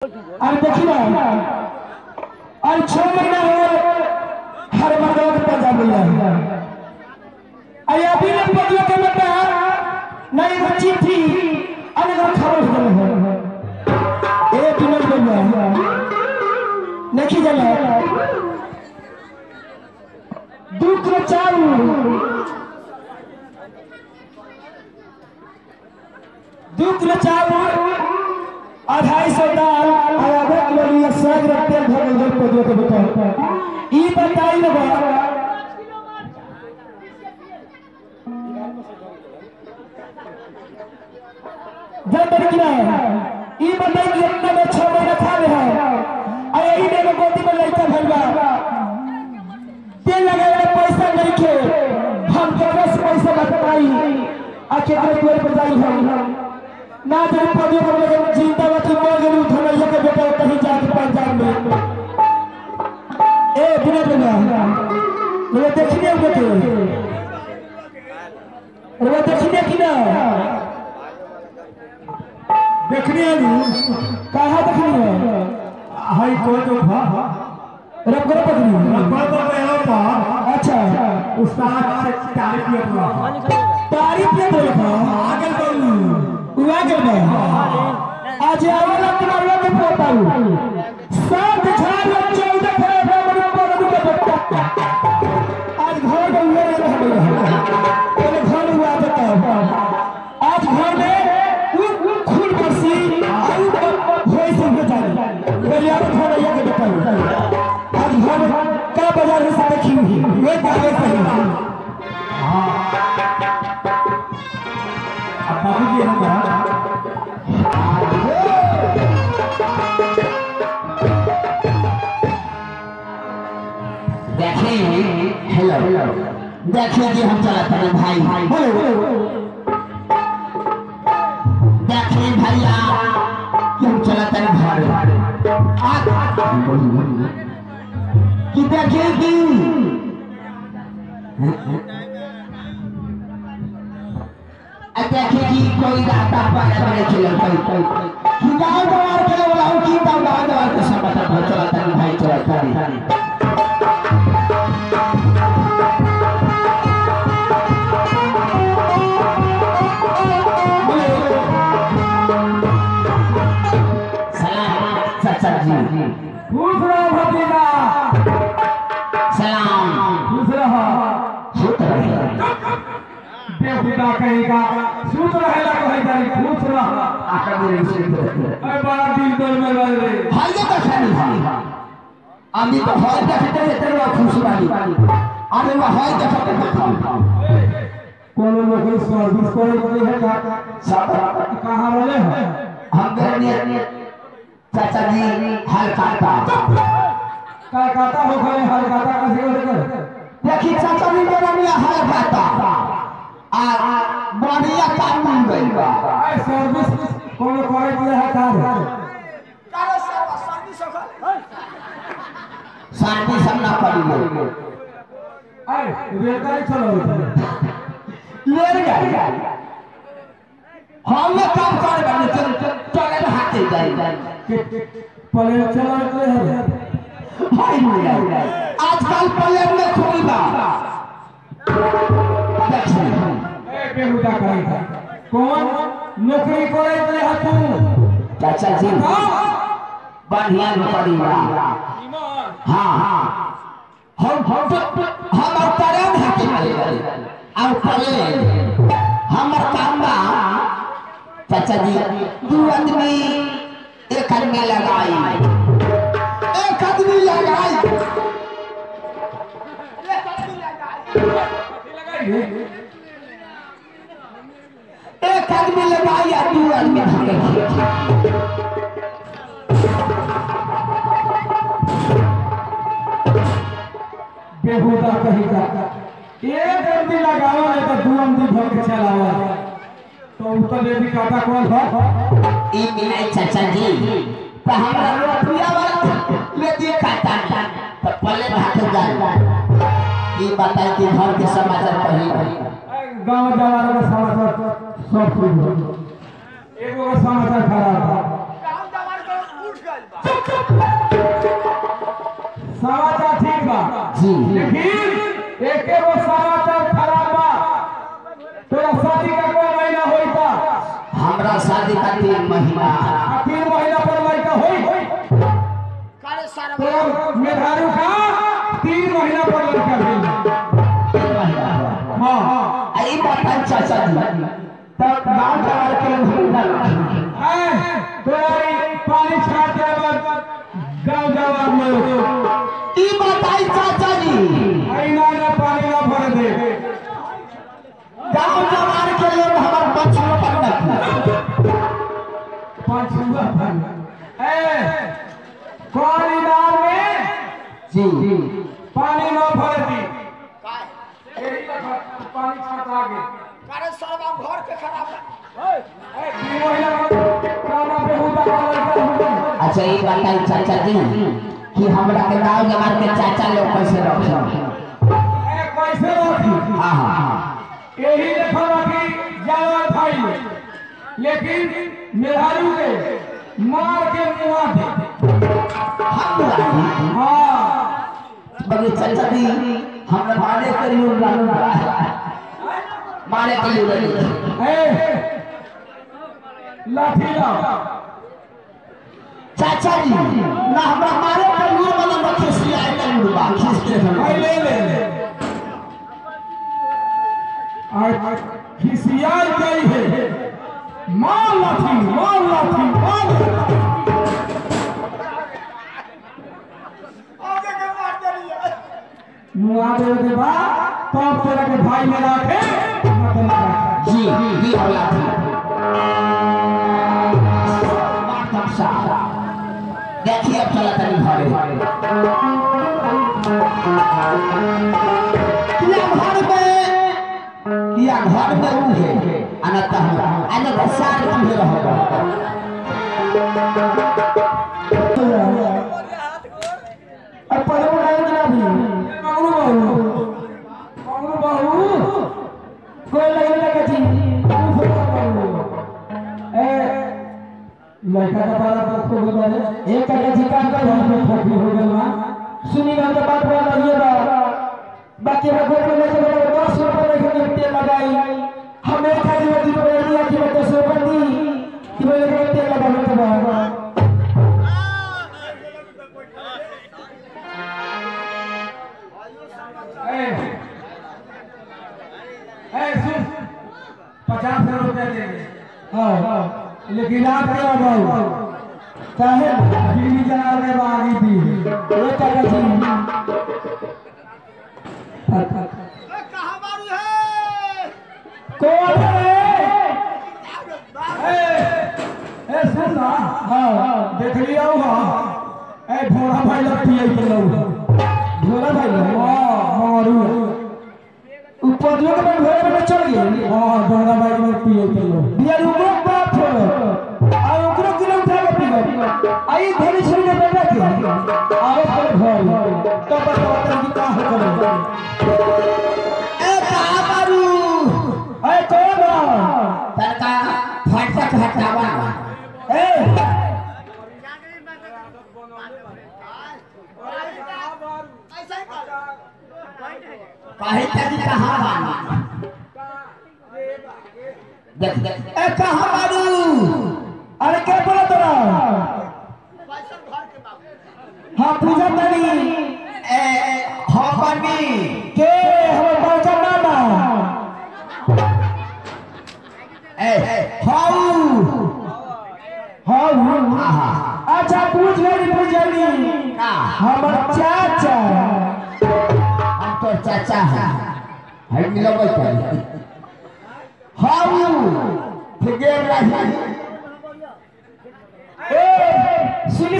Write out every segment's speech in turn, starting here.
अरे देखिए आज 6 महीना हो हर मर्दों के पंजाब मिला है। अरे अभी ने पतियों के बेटा नहीं बच्ची थी अलग खबर हो गई है। एक मिनट बन गया नहीं जाना दुख चालू 250 दाल आधा किलो लिया 100 ग्राम तेल भर पतियों के बेटा ई बताई ना जब किया ई बताई कि अपना में 6 महीना खा ले है अरे ई ने गोदी में लड़का भरवा तेल लगाए पैसा नहीं के हम के बस पैसा बताई आ केकरे द्वार पर जाई हम ना जब पदियों को लगे जिंदा बाकी मर गई उठनैया के बेटा कहीं जाके पंजाब में ए बिना बिना ये देखने को के रे देखने की ना देखने आलू कहां देखनी है हाई कोई तो भा रबगड़ पकड़ी रबगड़ तो गया था। अच्छा उस्ताद से तारीफ किया था आगे बोलू उवागे में आज आवला तुम्हारा के पोताऊ सात झाड़ 14 फरवरी पर के बच्चा आज घर में रह पहले घर हुआ था आज घर में खून बरसी होई से हो जाए मेरे यार घर ये के बताओ आज घर का बाजार से देखी हुई वे कागज सही हां अब बाबू जी हम हेलो देखिए जी हम चलते हैं भाई देखिए भैया हम चलते हैं घर कि देखिए कि देखिए कि कोई रास्ता बड़े चले कि गाँव गवार के वाला हूँ कि गाँव गवार के सब चलते हैं भाई चलते हैं दूसरा भतीजा सलाम दूसरा बेहुदा कहेगा सूत रहेला कहेगा दूसरा आकर मेरे से अरे बड़ा दिल दर में लग रही हाय ये देखनी है आमी तो हाय देखते तेरे खुश वाली अरे वो हाय देखते कौन लोग सर्विस कोई है सब कहां वाले हैं हम गए चाचा जी हलकाता का काता हो गए हलकाता कैसे हो गए देखी चाचा जी मेरा मियां हलकाता आ बढ़िया काम मिल गई बा आई सर्विस कौन करे दिया है कार सर्विस हम ना करी आई रेलगाड़ी चलो रेलगाड़ी हम काम कर बने चले हाथे जाई प्लेन चलाते हैं हाय मेरा आजकल प्लेन में खोई बा देखिए ए बेहुदा कहेगा कौन नौकरी करे ले है तू चाचा जी बढ़िया नौकरी बा हां हम प्लेन हाथे मारे और प्लेन हमर काम बा चाचा जी दू आदमी एक आदमी लगाई एक आदमी लगाई एक आदमी लगाई या दू आदमी बेहुदा कहेगा एक आदमी लगाओ नहीं तो दू आदमी भर के चलाओ तो उतर ये भी काटा कौन है ई मिले चाचा जी तो हमरा रुपया वाला ले दिए काटा तो पले भाग जाए ई बताई कि घर के समाचार कही गांव जवान का समाचार सब कुछ एगो का समाचार खराब था गांव जवान का उठ गए समाचार ठीक बा जी लेकिन एक वो समाचार खराब बा। तोरा शादी का कोई महीना होई बा? हमरा शादी का 3 महीना 3 महीना पर लड़का होई तोरा मेधारू का 3 महीना पर लड़का भेल। हाँ आई बात चाचा जी तब गांव जवार के तोरा पानी छाट के गांव जवार में ई बताई चाचा जी ना पानी ना भर दे गांव जवार के लोग हमार पछुआ बन कौन इनाम में जी पानी ना भर दी पानी छाटा के अरे सब घर के खराब अच्छा ये बताई चाचा जी कि हमरा के गांव जवार के चाचा लोग कैसे रखी कैसे रखी? हां हां यही देखो रखी जवान भाई लेकिन मेधारू के मार के मुआ दे। हाँ बगे चाचा जी हमरा मारे के लिए मारे के लिए लाठी ला चाचा जी ना हमरा मारे के लिए वाला बच्चे से आए का लुड़बा खींचते हैं ले आज खिसिया गई है मार लाठी मुआ दे के बाद तब तोरा के भाई में रखे जी जी होला देखिए अब चला तनी घरे किया घर में ऊ है अनता अनता सार की रहेगा अब पहले उठाए कि ना भी मंगरू बाबू कोई लगे लगे थी लड़का का बारा बात को बोल रहे एक का जी काम कर हम लोग खोखी हो गए ना सुनी ना तो बात बोल रही है बाकी में गोल में से 10 रुपए लेके तेल लगाई हमें खाली वो दिन बोल दिया कि मैं 10 रुपए दी कि मैं लेके तेल लगाने के बाद सुन 50 रुपए दे दे हाँ लेकिन आप क्या भाव चाहे दिल्ली जाने वाली थी वो क्या थी कहां मारू है कौन है ए सुन ना हाँ देख लिया होगा ए भोला भाई लोग पिए के लोग भोला भाई लोग हाँ मारू ऊपर लोग में घरे में चल गए हाँ भोला भाई लोग पिए के लोग बियार उनको बात छोड़ो आ उनको किलो उठा के पीगो आई धनी छड़ी के बेटा के आवे पर घर तो बताओ कि का हो करे ए कहां मारू ए कौन सरका फटक हटावा ए काहे तक कहां बानी देख देख ए कहां मारू अरे क्या बोला तोरा हाँ पूजा तनी ए हां बानी के हम बड़का नाना ए हाउ हाँ अच्छा पूछ गई का हमर चाचा हम तो चाचा है मिलो बैठ हाउ फिगे रही ए सुनी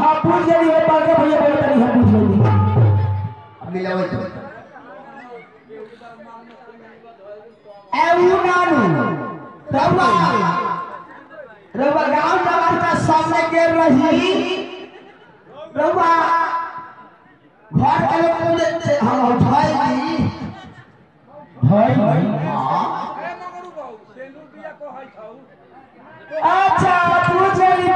हाँ पूछ गई है बागे भैया बोले तनी हम पूछ गई मिलो बैठ एऊ नानू रवा गांव जवार का सामने गिर रही रवा घर के लोग बोले हम उठाएगी भाई अच्छा पूछ गई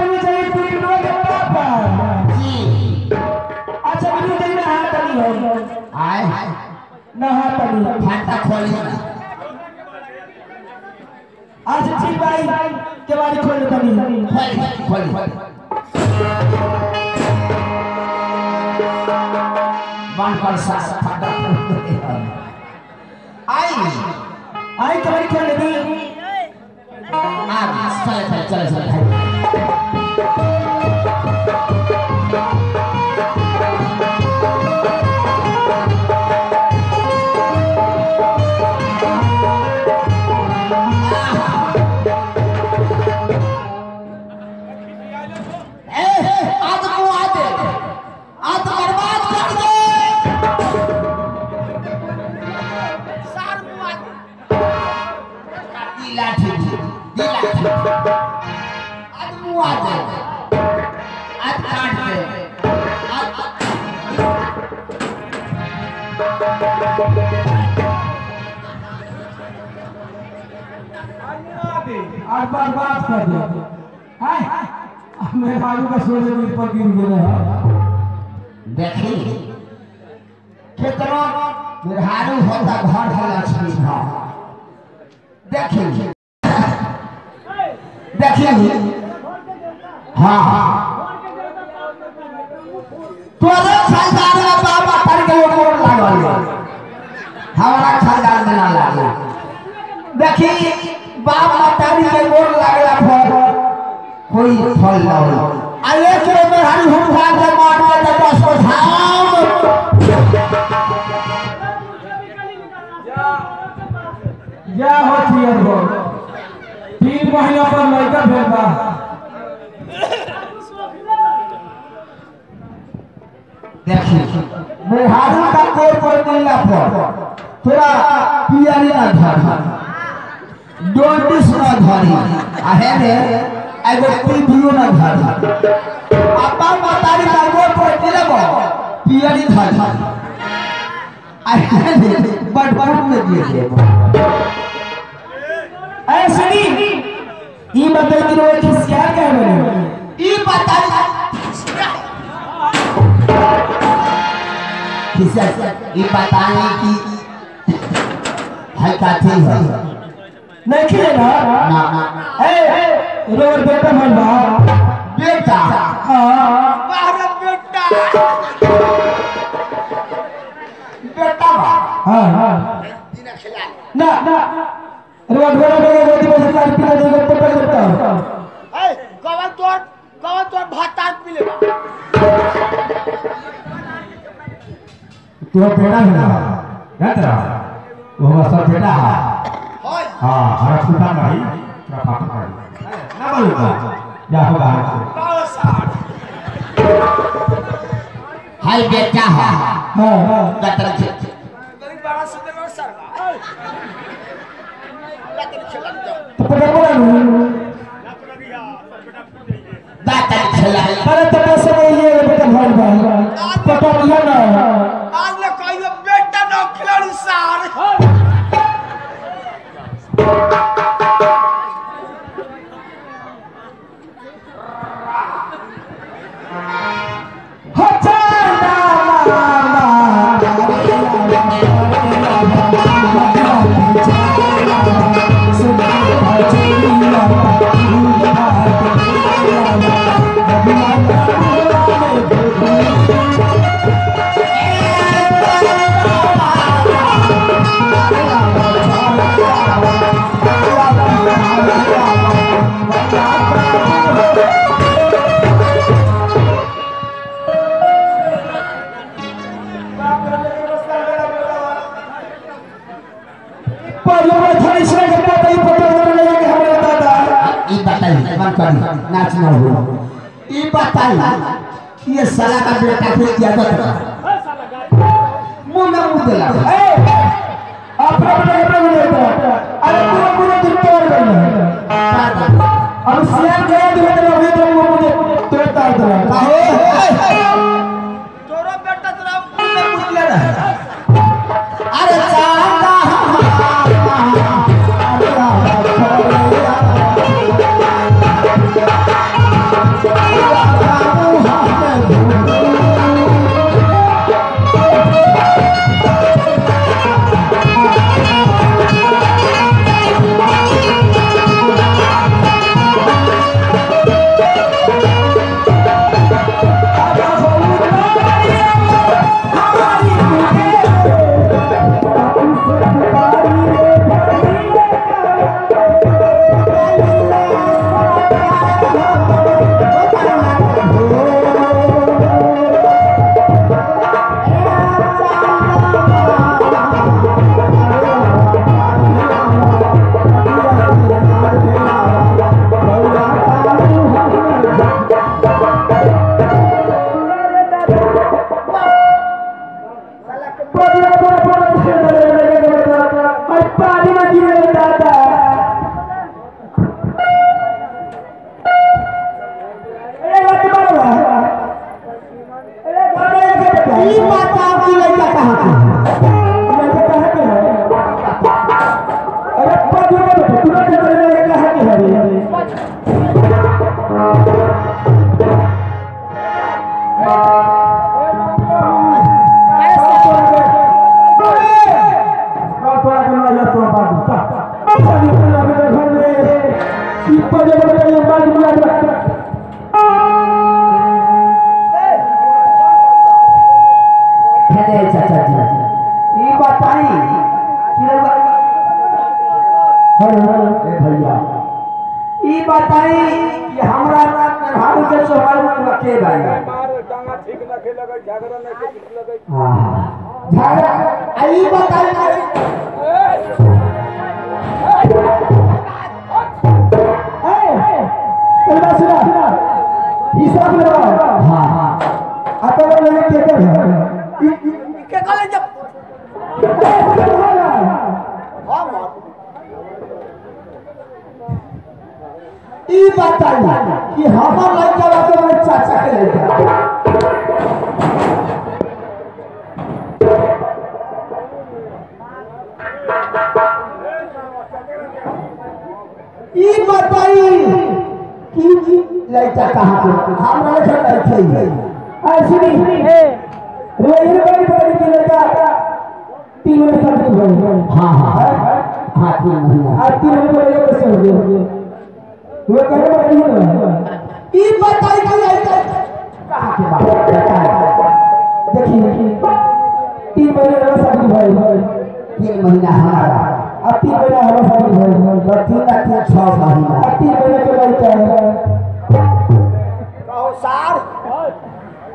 नहीं फाटा खोली आज ठीक भाई केवाड़ी खोल देता नहीं खोली बंद कर सास फाटा आई केवाड़ी खोल देती चले आज बात कर दिया मेरे बाबू का सोने पर गिर गया देखी कितना निर्हारू होता घर है लक्ष्मी घर देखी हाँ तोरे खानदान में बाबा कर के गोड़ लागल हमारा खानदान में ना लागल देखी बाप मातारी के गोड़ लागला पर कोई फल ना हो आए के मेहरी हुंफा के मार के 10 को धाम या हो थियर हो 3 महीना पर लड़का भेलबा देखी मेहरी का कोई पर मिलला पर थोड़ा पियारी ना धर डोंटिस ना धरी आहे रे एगो टीवीओ ना धरी अपा मातारी का गोड़ पर मिलबो पियारी धर आहे रे बड़ में दिए ऐसे नहीं ई बता कि वो किस क्या कह रहे हो ई बता किसे ई बताने की है काठी है नहीं खेले ना रोड बेटा मनवा बेटा हाँ बाहर बेटा हाँ ना रोड बेटा रोटी में सरकार पिला देगा तो पकड़ देता है कवन तोर भातार पिलेगा तू बेटा है ना यात्रा वो सब बेटा है हाँ हमारा खुदा भाई क्या पापा भाई ना बोलूँगा या होगा हाय बेटा है हाँ गटर से गरीब बड़ा सुंदर और सरवा लकड़ी चला जाओ तो पकड़ बोला नू गटर चला अरे तो कैसे ये बेटा भाई पकड़ लिया ना आज ले कहियो बेटा न खिलाड़ी सार नाच ना हो ये बताई ये साला का बेटा फिर क्या करता मुंह में मुंह देला अपना बेटा अरे पूरा दिन तोड़ गया अब सियान गया तो मुझे तुरंत आ गया तोरो बेटा तेरा मुंह में मुंह ले रहा है अरे चाहता बबुआ के भाई मार टांगा ठीक न खेलगा झगड़ा न के ठीक लगे हां झगड़ा आई बताई हिसाब लगा हां आता वाला के कले जब हां मार ई बताई कि हमर लड़का वाला मेरे चाचा के लड़का ई बताई कि लड़का कहां के हमरा लड़का नहीं है ऐसे नहीं रे ये बड़ी बड़ी की लड़का 3 महीने तक भाई हां हां हां 3 महीने आज 3 महीने कैसे हो गया वो कहने वाली है ई बताई कि लड़का कहां के बात देखिए 3 महीने रहा शादी भाई 3 महीना हमारा अब 3 महीना हमारा शादी भाई 3 या 6 महीना 3 महीने के लड़का है कहो सार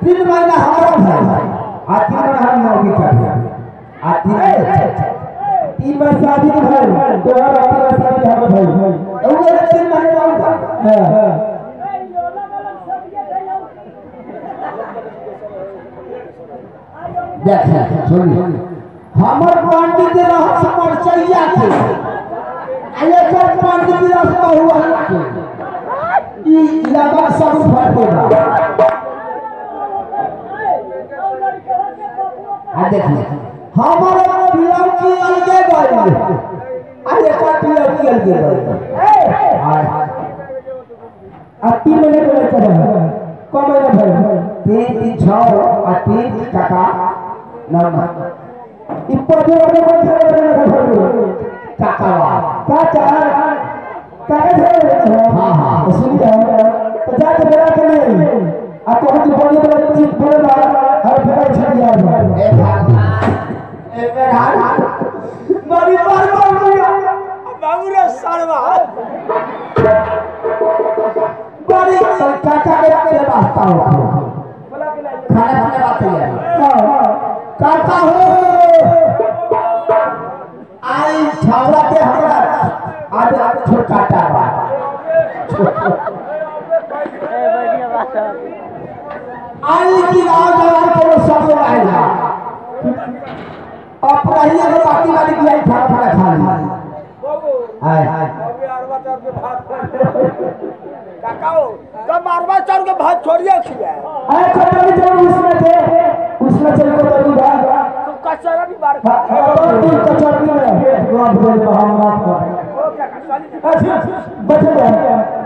3 महीना हमारा भाई आ 3 महीना हम नौकरी कर रहे आ 3 महीना शादी भाई तो हर 3 महीना शादी हमारा भाई और 3 महीने रहूंगा हां देख सुनी हमर पंडित जी रह समर चैया के आये कर पंडित जी रह हुआ के ई लगा सब भर देगा आ देखिए हमारे बिलाव की अलगे गई आये का बिलाव की अलगे गई आ 3 महीने के लड़का है कब महीना भाई 3 6 और 3 काका 9 इप्पो वाले को काका काका हां हां सुन तो जाके बड़ा के नहीं आ तो हम बड़ी बड़ी चीज बोला हर फेर छड़ गया ए मेरा बड़ी बार बाबूरा सारवा बड़ी काका के वास्ता हो खाना खाने बात है काका हो आई छावला के हमरा आज छोट काटा बा आई की गांव जवान के सब आएगा अपना ही अगर बाकी वाली की आई खाना खाना खा ली बाबू आए अभी अरवा चार के भात काकाओ कब अरवा चार के भात छोड़िए खिया आए छोटा भी जो उसमें चल को तो बा तो कचरा भी बार कचौड़ी में गांव बोल हम माफ कर ओ क्या कचरा बच गया